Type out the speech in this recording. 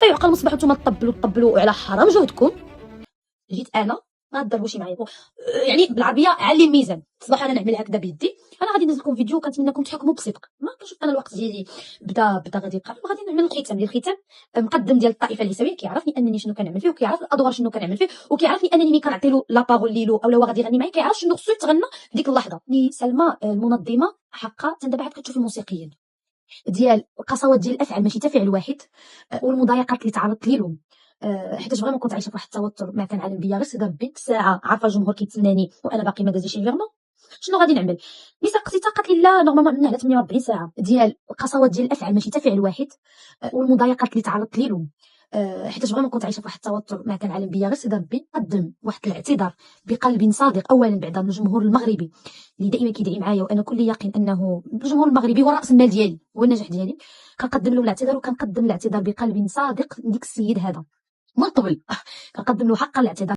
لا يعقل من صباح نتوما تطبلوا على حرام جهدكم. جيت انا ما تضربوش معايا يعني بالعربيه علي الميزان. صباح انا نعمل هكذا بيدي. انا غادي ندير لكم فيديو كنتمنىكم تحكموا بصدق. ما كنشوف انا الوقت ديالي بدا غادي يقرب وغادي نعمل الختام ديال الختام. مقدم ديال الطائفه النسويه كيعرفني انني شنو كنعمل فيه وكيعرف الادوار شنو كنعمل فيه وكيعرفني انني ملي كنعطي له لا بارول ليلو او هو غادي يغني معايا كيعرف شنو خصو يتغنى في ديك اللحظه. اللي سلمى المنظمه حقا دابا عاد كتشوف الموسيقيين ديال القسوات ديال الافعال ماشي حتى فعل واحد. والمضايقات اللي تعرضت ليهم حيت فريمون كنت عايشه في واحد التوتر ما كان عالم بيا غير سير ربي. ساعه عارفه الجمهور كيتسناني وانا باقي ما دازيش فيرمون. شنو غادي نعمل؟ ملي سقسيتها قالت لي لا نورمالمون عندنا على 48 ساعه ديال القسوات ديال الافعال ماشي حتى فعل واحد. والمضايقات اللي تعرضت ليهم حيت فريمون كنت عايشه في واحد التوتر ما كان عالم بيا غير سير ربي. قدم واحد الاعتذار بقلب صادق اولا بعد من الجمهور المغربي اللي دائما كيدعي معايا وانا كل يقين انه الجمهور المغربي هو راس المال ديالي هو النجاح ديالي. كنقدم له الاعتذار وكنقدم الاعتذار بقلب صادق لديك السيد هذا من قبل. كنقدم له حق الاعتذار.